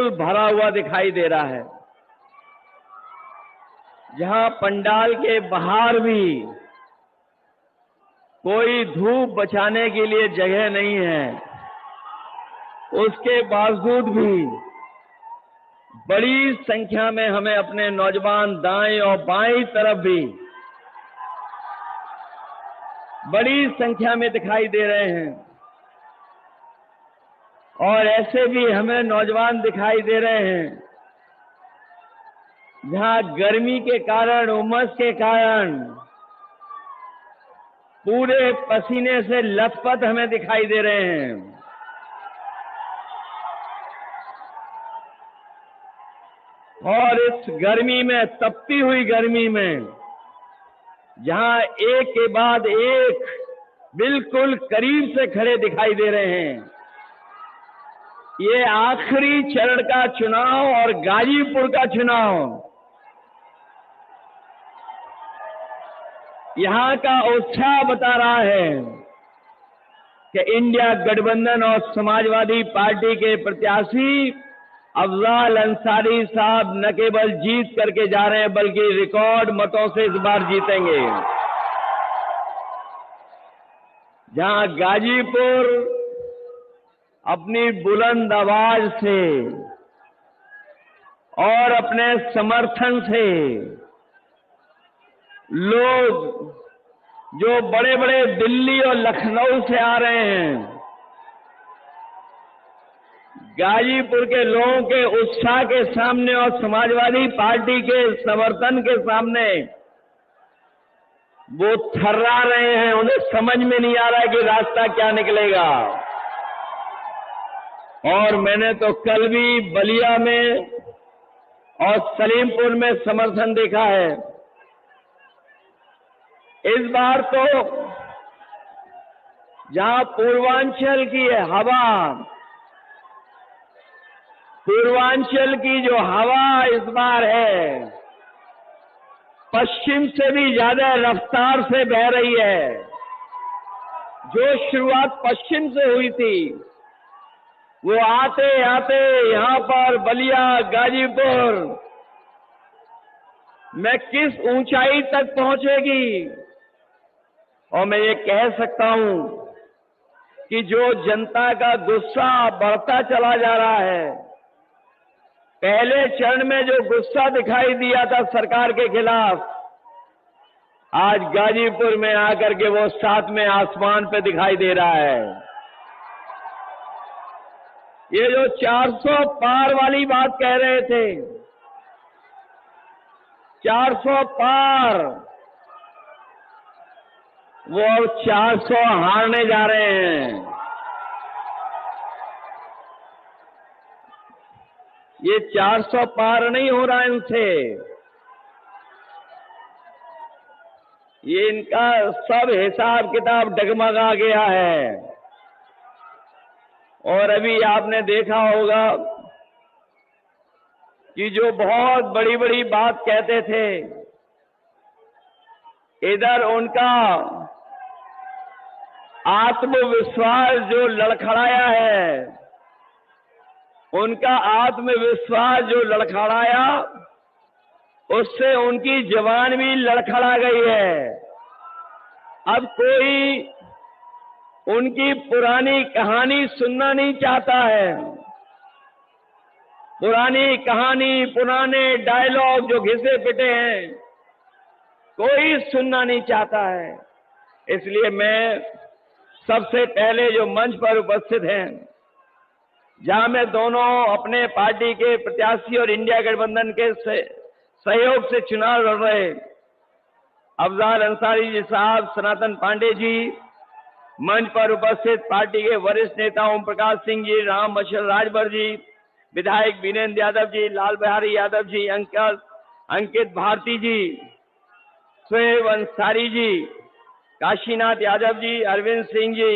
बिल्कुल भरा हुआ दिखाई दे रहा है, जहां पंडाल के बाहर भी कोई धूप बचाने के लिए जगह नहीं है, उसके बावजूद भी बड़ी संख्या में हमें अपने नौजवान दाएं और बाएं तरफ भी बड़ी संख्या में दिखाई दे रहे हैं। और ऐसे भी हमें नौजवान दिखाई दे रहे हैं जहां गर्मी के कारण, उमस के कारण पूरे पसीने से लथपथ हमें दिखाई दे रहे हैं। और इस गर्मी में, तपती हुई गर्मी में, जहां एक के बाद एक बिल्कुल करीब से खड़े दिखाई दे रहे हैं, ये आखिरी चरण का चुनाव और गाजीपुर का चुनाव, यहां का उत्साह बता रहा है कि इंडिया गठबंधन और समाजवादी पार्टी के प्रत्याशी अफजाल अंसारी साहब न केवल जीत करके जा रहे हैं, बल्कि रिकॉर्ड मतों से इस बार जीतेंगे। जहां गाजीपुर अपनी बुलंद आवाज से और अपने समर्थन से लोग जो बड़े बड़े दिल्ली और लखनऊ से आ रहे हैं, गाजीपुर के लोगों के उत्साह के सामने और समाजवादी पार्टी के समर्थन के सामने वो थर्रा रहे हैं। उन्हें समझ में नहीं आ रहा है कि रास्ता क्या निकलेगा। और मैंने तो कल भी बलिया में और सलीमपुर में समर्थन देखा है। इस बार तो जहां पूर्वांचल की हवा, पूर्वांचल की जो हवा इस बार है, पश्चिम से भी ज्यादा रफ्तार से बह रही है। जो शुरुआत पश्चिम से हुई थी, वो आते आते यहां पर बलिया, गाजीपुर में किस ऊंचाई तक पहुंचेगी। और मैं ये कह सकता हूं कि जो जनता का गुस्सा बढ़ता चला जा रहा है, पहले चरण में जो गुस्सा दिखाई दिया था सरकार के खिलाफ, आज गाजीपुर में आकर के वो सातवें आसमान पे दिखाई दे रहा है। ये जो 400 पार वाली बात कह रहे थे, 400 पार, वो अब 400 हारने जा रहे हैं। ये 400 पार नहीं हो रहा है इनसे, ये इनका सब हिसाब किताब डगमगा गया है। और अभी आपने देखा होगा कि जो बहुत बड़ी बड़ी बात कहते थे, इधर उनका आत्मविश्वास जो लड़खड़ाया है, उनका आत्मविश्वास जो लड़खड़ाया, उससे उनकी जबान भी लड़खड़ा गई है। अब कोई उनकी पुरानी कहानी सुनना नहीं चाहता है। पुरानी कहानी, पुराने डायलॉग जो घिसे पिटे हैं, कोई सुनना नहीं चाहता है। इसलिए मैं सबसे पहले जो मंच पर उपस्थित हैं, जहां मैं दोनों अपने पार्टी के प्रत्याशी और इंडिया गठबंधन के सहयोग से चुनाव लड़ रहे अफजाल अंसारी जी साहब, सनातन पांडे जी, मंच पर उपस्थित पार्टी के वरिष्ठ नेता ओम प्रकाश सिंह जी, राम बशर राजभर जी, विधायक वीरेंद्र यादव जी, लाल बिहारी यादव जी, अंकित भारती जी, शोएब अंसारी जी, काशीनाथ यादव जी, अरविंद सिंह जी,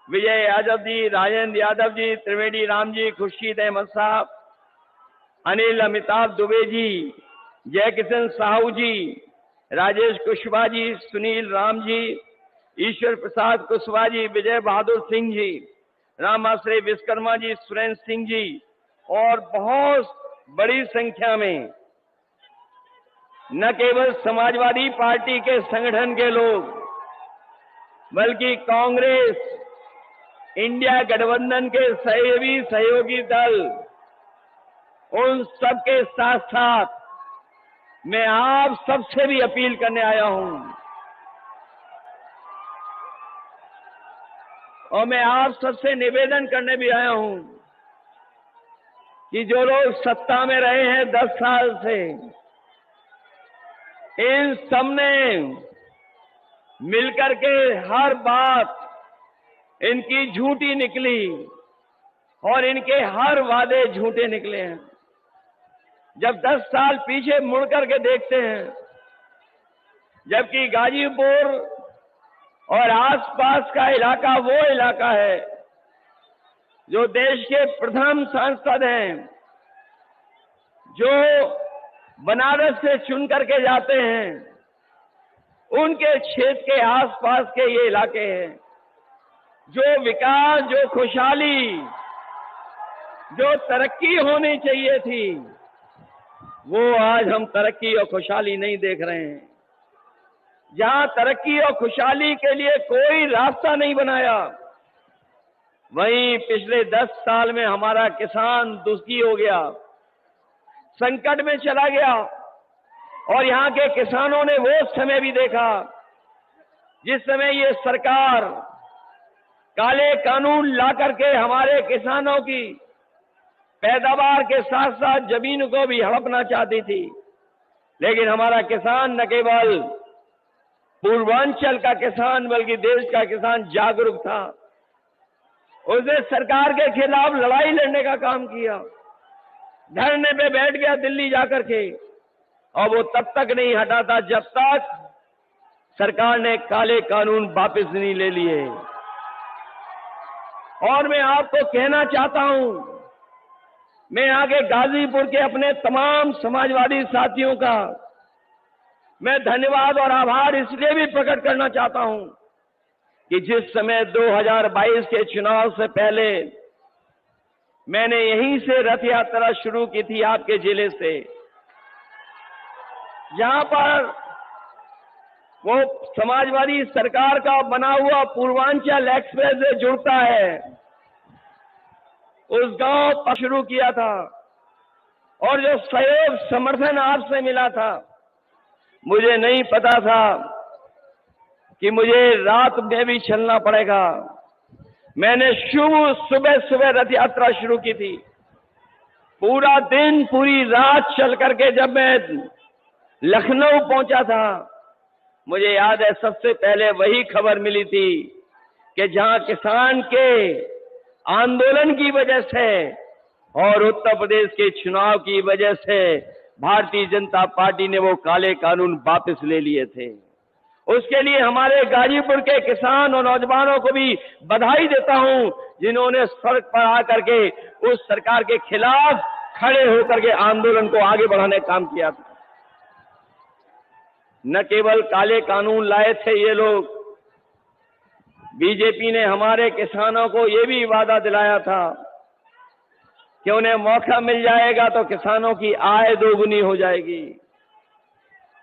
विजय यादव जी, राजेंद्र यादव जी, त्रिवेदी राम जी, खुर्शीद अहमद साहब, अनिल अमिताभ दुबे जी, जय किशन साहू जी, राजेश कुशवाहा जी, सुनील राम जी, ईश्वर प्रसाद कुशवाहा जी, विजय बहादुर सिंह जी, रामाश्रय विश्वकर्मा जी, सुरेंद्र सिंह जी, और बहुत बड़ी संख्या में न केवल समाजवादी पार्टी के संगठन के लोग, बल्कि कांग्रेस, इंडिया गठबंधन के सहयोगी दल, उन सबके साथ साथ मैं आप सबसे भी अपील करने आया हूं और मैं आप सबसे निवेदन करने भी आया हूं कि जो लोग सत्ता में रहे हैं 10 साल से, इन सबने मिलकर के हर बात इनकी झूठी निकली और इनके हर वादे झूठे निकले हैं। जब 10 साल पीछे मुड़ करके देखते हैं, जबकि गाजीपुर और आसपास का इलाका वो इलाका है जो देश के प्रथम सांसद हैं, जो बनारस से चुन करके जाते हैं, उनके क्षेत्र के आसपास के ये इलाके हैं। जो विकास, जो खुशहाली, जो तरक्की होनी चाहिए थी, वो आज हम तरक्की और खुशहाली नहीं देख रहे हैं। जहां तरक्की और खुशहाली के लिए कोई रास्ता नहीं बनाया, वहीं पिछले 10 साल में हमारा किसान दुखी हो गया, संकट में चला गया। और यहां के किसानों ने वो समय भी देखा जिस समय ये सरकार काले कानून ला करके हमारे किसानों की पैदावार के साथ साथ जमीन को भी हड़पना चाहती थी। लेकिन हमारा किसान न केवल पूर्वांचल का किसान बल्कि देश का किसान जागरूक था। उसने सरकार के खिलाफ लड़ाई लड़ने का काम किया, धरने पे बैठ गया दिल्ली जाकर के, और वो तब तक नहीं हटा था जब तक सरकार ने काले कानून वापस नहीं ले लिए। और मैं आपको कहना चाहता हूं, मैं आगे गाजीपुर के अपने तमाम समाजवादी साथियों का मैं धन्यवाद और आभार इसलिए भी प्रकट करना चाहता हूं कि जिस समय 2022 के चुनाव से पहले मैंने यहीं से रथ यात्रा शुरू की थी, आपके जिले से, जहां पर वो समाजवादी सरकार का बना हुआ पूर्वांचल एक्सप्रेस से जुड़ता है, उस गांव पर शुरू किया था। और जो सहयोग समर्थन आपसे मिला था, मुझे नहीं पता था कि मुझे रात में भी चलना पड़ेगा। मैंने सुबह सुबह रथ यात्रा शुरू की थी। पूरा दिन, पूरी रात चल करके जब मैं लखनऊ पहुंचा था, मुझे याद है सबसे पहले वही खबर मिली थी कि जहां किसान के आंदोलन की वजह से और उत्तर प्रदेश के चुनाव की वजह से भारतीय जनता पार्टी ने वो काले कानून वापस ले लिए थे। उसके लिए हमारे गाजीपुर के किसान और नौजवानों को भी बधाई देता हूं, जिन्होंने सड़क पर आकर के उस सरकार के खिलाफ खड़े होकर के आंदोलन को आगे बढ़ाने का काम किया था। न केवल काले कानून लाए थे ये लोग, बीजेपी ने हमारे किसानों को ये भी वादा दिलाया था कि उन्हें मौका मिल जाएगा तो किसानों की आय दोगुनी हो जाएगी।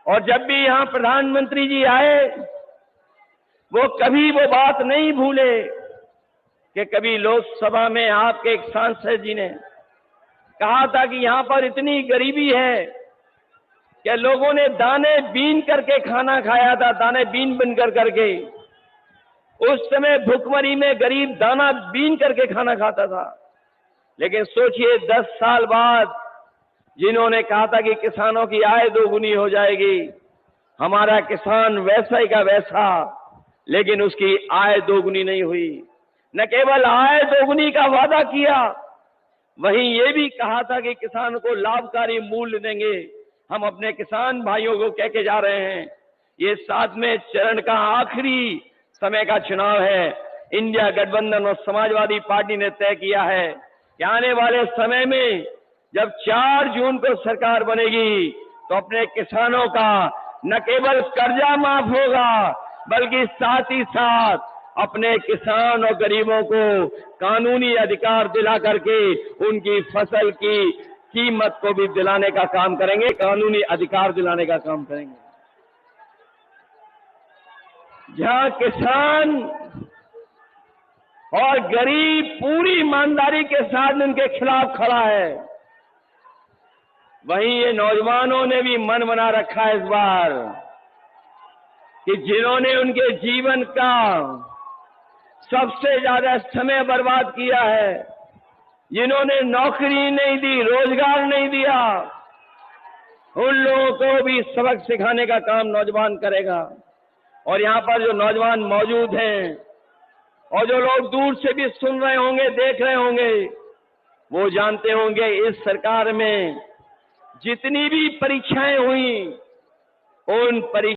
और जब भी यहां प्रधानमंत्री जी आए, वो कभी वो बात नहीं भूले कि कभी लोकसभा में आपके एक सांसद जी ने कहा था कि यहां पर इतनी गरीबी है कि लोगों ने दाने बीन करके खाना खाया था, दाने बीन बनकर करके। उस समय भुखमरी में गरीब दाना बीन करके खाना खाता था। लेकिन सोचिए 10 साल बाद जिन्होंने कहा था कि किसानों की आय दोगुनी हो जाएगी, हमारा किसान वैसा ही का वैसा, लेकिन उसकी आय दोगुनी नहीं हुई। न केवल आय दोगुनी का वादा किया, वहीं ये भी कहा था कि किसान को लाभकारी मूल्य देंगे। हम अपने किसान भाइयों को कह के जा रहे हैं, ये 7वें चरण का आखिरी समय का चुनाव है। इंडिया गठबंधन और समाजवादी पार्टी ने तय किया है कि आने वाले समय में जब 4 जून को सरकार बनेगी तो अपने किसानों का न केवल कर्जा माफ होगा, बल्कि साथ ही साथ अपने किसान और गरीबों को कानूनी अधिकार दिला करके उनकी फसल की कीमत को भी दिलाने का काम करेंगे, कानूनी अधिकार दिलाने का काम करेंगे। जहां किसान और गरीब पूरी ईमानदारी के साथ उनके खिलाफ खड़ा है, वहीं ये नौजवानों ने भी मन बना रखा है इस बार कि जिन्होंने उनके जीवन का सबसे ज्यादा समय बर्बाद किया है, जिन्होंने नौकरी नहीं दी, रोजगार नहीं दिया, उन लोगों को भी सबक सिखाने का काम नौजवान करेगा। और यहां पर जो नौजवान मौजूद हैं और जो लोग दूर से भी सुन रहे होंगे, देख रहे होंगे, वो जानते होंगे इस सरकार में जितनी भी परीक्षाएं हुई, उन परीक्षाओं